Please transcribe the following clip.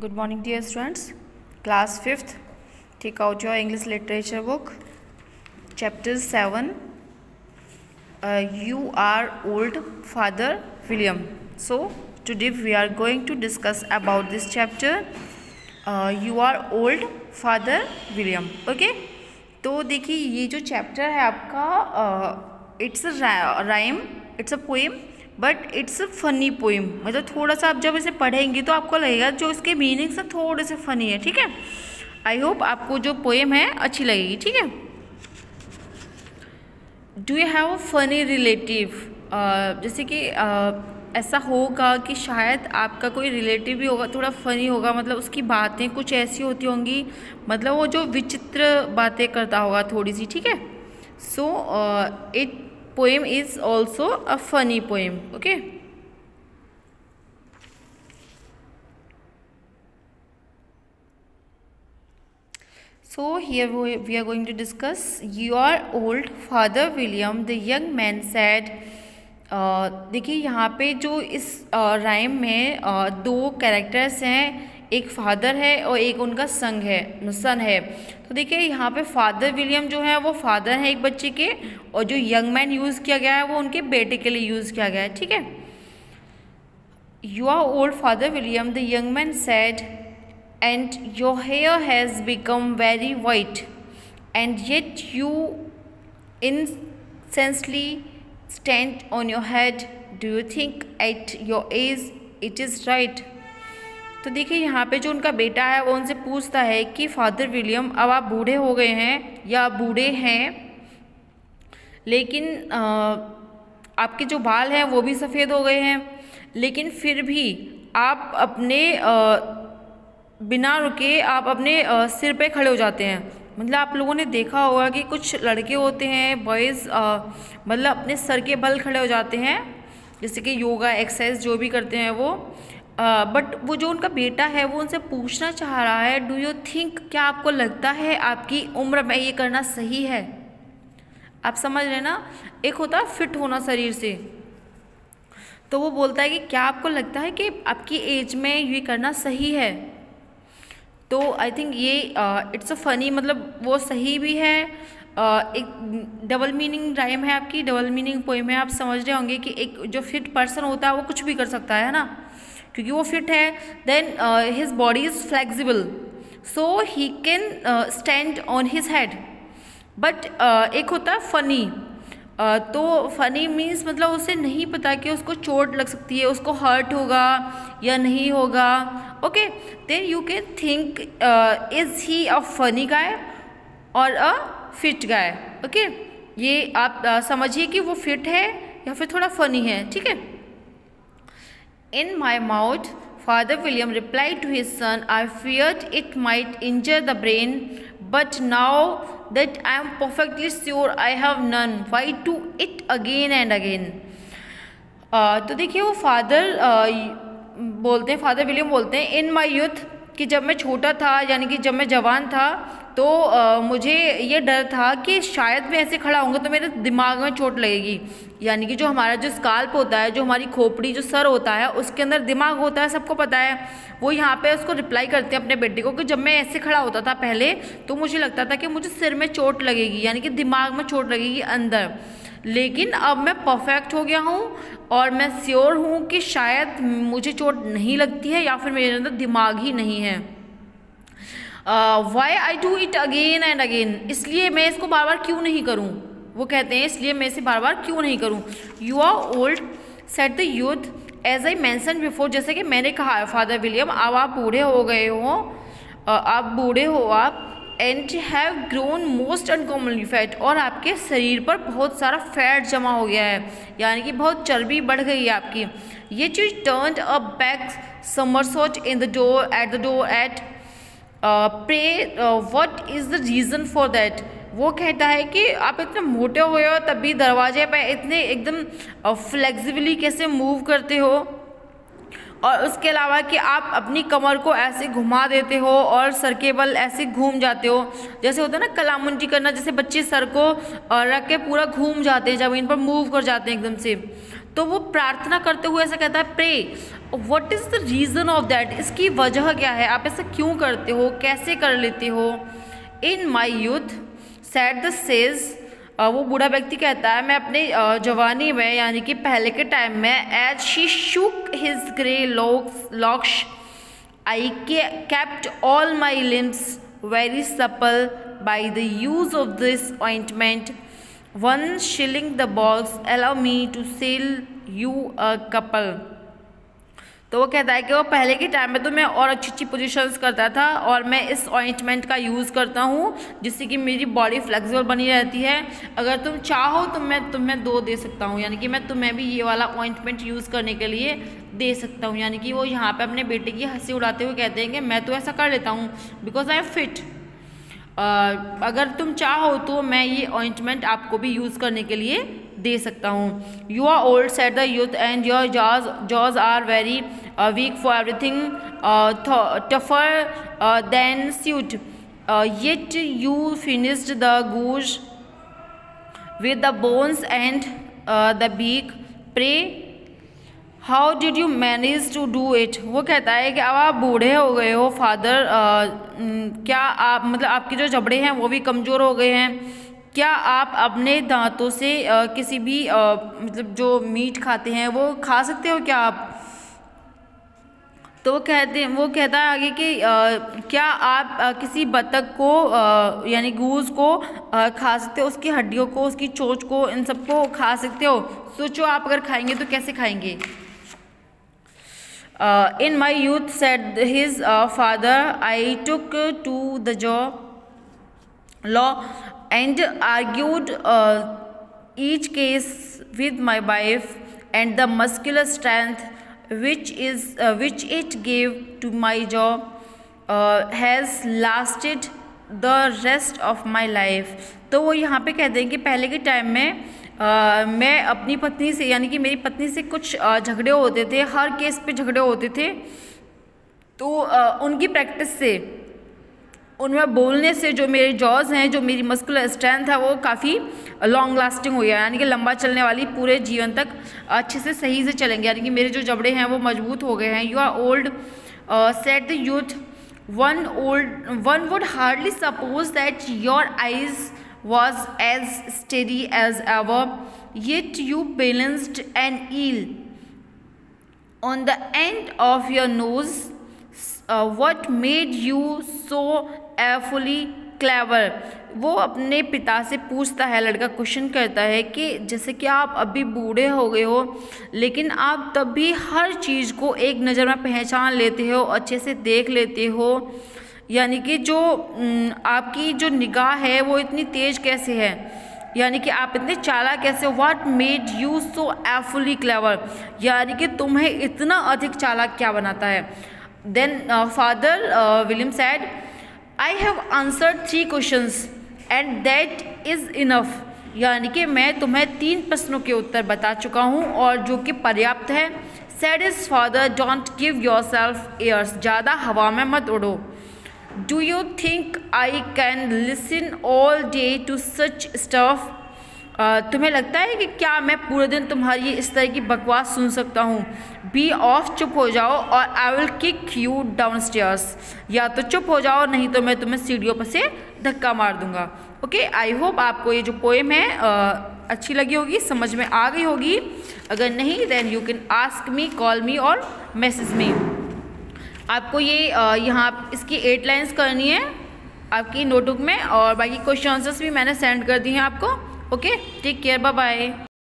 Good morning, dear students. Class 5th. Take out your English literature book. Chapter 7. You are old, Father William. So, today we are going to discuss about this chapter. You are old, Father William. Okay? तो देखिए ये जो chapter है आपका it's a rhyme, it's a poem, but it's a funny poem. मतलब थोड़ा सा आप जब इसे पढ़ेंगे तो आपको लगेगा जो इसके मीनिंग्स हैं थोड़े से फनी है. ठीक है, आई होप आपको जो पोएम है अच्छी लगेगी. ठीक है. Do you have a funny relative? जैसे कि ऐसा होगा कि शायद आपका कोई रिलेटिव भी होगा, थोड़ा फनी होगा, मतलब उसकी बातें कुछ ऐसी होती होंगी, मतलब वो जो विचित्र बातें करता होगा थोड़ी सी. ठीक है. So it poem is also a funny poem. Okay. So here we are going to discuss your old Father William. The young man said. देखिए यहाँ पे जो इस राइम में दो कैरेक्टर्स हैं, एक फादर है और एक उनका सन है. तो देखिए यहाँ पे फादर विलियम जो है वो फादर है एक बच्चे के, और जो यंग मैन यूज़ किया गया है वो उनके बेटे के लिए यूज़ किया गया है. ठीक है. You are old Father William, the young man said, and your hair has become very white, and yet you incessantly stand on your head. Do you think at your age it is right? तो देखिए यहाँ पे जो उनका बेटा है वो उनसे पूछता है कि फादर विलियम, अब आप बूढ़े हो गए हैं या बूढ़े हैं, लेकिन आपके जो बाल हैं वो भी सफ़ेद हो गए हैं, लेकिन फिर भी आप अपने बिना रुके आप अपने सिर पे खड़े हो जाते हैं. मतलब आप लोगों ने देखा होगा कि कुछ लड़के होते हैं, बॉयज़, मतलब अपने सर के बल खड़े हो जाते हैं, जैसे कि योगा एक्सरसाइज जो भी करते हैं वो. बट वो जो उनका बेटा है वो उनसे पूछना चाह रहा है, डू यू थिंक, क्या आपको लगता है आपकी उम्र में ये करना सही है? आप समझ रहे ना, एक होता है फिट होना शरीर से, तो वो बोलता है कि क्या आपको लगता है कि आपकी एज में ये करना सही है? तो आई थिंक ये इट्स अ फनी, मतलब वो सही भी है. एक डबल मीनिंग राइम है आपकी, डबल मीनिंग पोएम है. आप समझ रहे होंगे कि एक जो फिट पर्सन होता है वो कुछ भी कर सकता है ना, क्योंकि वो फिट है. Then his body is flexible, so he can stand on his head. But एक होता है फनी, तो फनी मीन्स मतलब उसे नहीं पता कि उसको चोट लग सकती है, उसको हर्ट होगा या नहीं होगा. Okay, then you can think is he a funny guy और अ फिट गाय. ओके, ये आप समझिए कि वो फिट है या फिर थोड़ा फनी है. ठीक है. In my mouth, Father William replied to his son, I feared it might injure the brain, but now that I am perfectly sure I have none, why do it again and again? तो देखिए वो father William बोलते हैं, इन my youth, कि जब मैं छोटा था, यानी कि जब मैं जवान था, तो मुझे ये डर था कि शायद मैं ऐसे खड़ा होऊंगा तो मेरे दिमाग में चोट लगेगी. यानी कि जो हमारा जो स्काल्प होता है, जो हमारी खोपड़ी, जो सर होता है, उसके अंदर दिमाग होता है, सबको पता है. वो यहाँ पे उसको रिप्लाई करते हैं अपने बेटे को कि जब मैं ऐसे खड़ा होता था पहले तो मुझे लगता था कि मुझे सिर में चोट लगेगी, यानी कि दिमाग में चोट लगेगी अंदर, लेकिन अब मैं परफेक्ट हो गया हूँ और मैं श्योर हूँ कि शायद मुझे चोट नहीं लगती है या फिर मेरे अंदर दिमाग ही नहीं है. Why I do it again and again, इसलिए मैं इसको बार बार क्यों नहीं करूँ. वो कहते हैं इसलिए मैं इसे बार बार क्यों नहीं करूँ. You are old said the youth, as I mention before, जैसे कि मैंने कहा है फादर विलियम, अब आप बूढ़े हो गए हो, आप बूढ़े हो आप, and have grown most uncommonly fat, और आपके शरीर पर बहुत सारा फैट जमा हो गया है, यानी कि बहुत चर्बी बढ़ गई है आपकी. ये चीज़ turned a back somersault in the door at pray what is the reason for that. वो कहता है कि आप इतने मोटे हो गए हो तब भी दरवाजे पे इतने एकदम फ्लेक्सिबली कैसे मूव करते हो, और उसके अलावा कि आप अपनी कमर को ऐसे घुमा देते हो और सर के बल ऐसे घूम जाते हो, जैसे होता है ना कलामुंडी करना, जैसे बच्चे सर को रख के पूरा घूम जाते हैं, ज़मीन पर मूव कर जाते हैं एकदम से. तो वो प्रार्थना करते हुए ऐसा कहता है pray. What is the reason of that, इसकी वजह क्या है, आप ऐसा क्यों करते हो, कैसे कर लेते हो। In my youth said the sage, वो बूढ़ा व्यक्ति कहता है मैं अपने जवानी में यानी कि पहले के टाइम में, as she shook his grey locks I kept all my limbs very supple by the use of this ointment. 1 shilling the box, allow me to sell you a couple. तो वो कहता है कि वो पहले के टाइम में तो मैं और अच्छी अच्छी पोजीशंस करता था और मैं इस ऑइंटमेंट का यूज़ करता हूँ जिससे कि मेरी बॉडी फ्लेक्सिबल बनी रहती है। अगर तुम चाहो तो मैं तुम्हें 2 दे सकता हूँ, यानी कि मैं तुम्हें भी ये वाला ऑइंटमेंट यूज़ करने के लिए दे सकता हूँ। यानी कि वो यहाँ पे अपने बेटे की हंसी उड़ाते हुए कहते हैं कि मैं तो ऐसा कर लेता हूँ बिकॉज आई एम फिट। अगर तुम चाहो तो मैं ये ऑइंटमेंट आपको भी यूज़ करने के लिए दे सकता हूँ। You are old said the youth and your jaws are very weak for everything tougher than suet, yet you finished the goose with the bones and the beak, pray how did you manage to do it. वो कहता है कि अब आप बूढ़े हो गए हो फादर, क्या आप मतलब आपके जो जबड़े हैं वो भी कमज़ोर हो गए हैं, क्या आप अपने दांतों से किसी भी मतलब जो मीट खाते हैं वो खा सकते हो क्या आप। तो वो कहता है आगे कि क्या आप किसी बतख को यानी गूज को खा सकते हो, उसकी हड्डियों को, उसकी चोंच को, इन सबको खा सकते हो। सोचो आप अगर खाएंगे तो कैसे खाएंगे। In my youth said his father, I took to the law and argued each case with my wife, and the muscular strength which it gave to my job has lasted the rest of my life. तो वो यहाँ पे कहते हैं कि पहले के time में मैं अपनी पत्नी से यानी कि मेरी पत्नी से कुछ झगड़े होते थे, हर केस पे झगड़े होते थे, तो उनकी प्रैक्टिस से, उनमें बोलने से जो मेरे जॉज हैं, जो मेरी मस्कुलर स्ट्रेंथ है वो काफ़ी लॉन्ग लास्टिंग हुई है, यानी कि लंबा चलने वाली, पूरे जीवन तक अच्छे से सही से चलेंगे, यानी कि मेरे जो जबड़े हैं वो मजबूत हो गए हैं। You are old said the youth, one would hardly suppose that your eyes was as steady as ever, yet you balanced an eel on the end of your nose. What made you so awfully clever? वो अपने पिता से पूछता है, लड़का question करता है कि जैसे कि आप अभी बूढ़े हो गए हो लेकिन आप तब भी हर चीज़ को एक नज़र में पहचान लेते हो, अच्छे से देख लेते हो, यानी कि जो आपकी जो निगाह है वो इतनी तेज कैसे है, यानी कि आप इतने चालाक कैसे हो। What made you so awfully clever, यानी कि तुम्हें इतना अधिक चालाक क्या बनाता है। Then Father William said, I have answered 3 questions and that is enough, यानी कि मैं तुम्हें 3 प्रश्नों के उत्तर बता चुका हूँ और जो कि पर्याप्त है। Said his father, don't give yourself airs, ज़्यादा हवा में मत उड़ो। Do you think I can listen all day to such stuff? तुम्हें लगता है कि क्या मैं पूरे दिन तुम्हारी इस तरह की बकवास सुन सकता हूँ। बी ऑफ, चुप हो जाओ, और I will kick you down stairs, या तो चुप हो जाओ नहीं तो मैं तुम्हें सीढ़ियों पर से धक्का मार दूंगा। ओके, आई होप आपको ये जो पोएम है अच्छी लगी होगी, समझ में आ गई होगी। अगर नहीं then you can ask me, call me और मैसेज मी। आपको ये यहाँ इसकी 8 लाइन्स करनी है आपकी नोटबुक में, और बाकी क्वेश्चन आंसर्स भी मैंने सेंड कर दिए हैं आपको। Okay, take care, bye bye.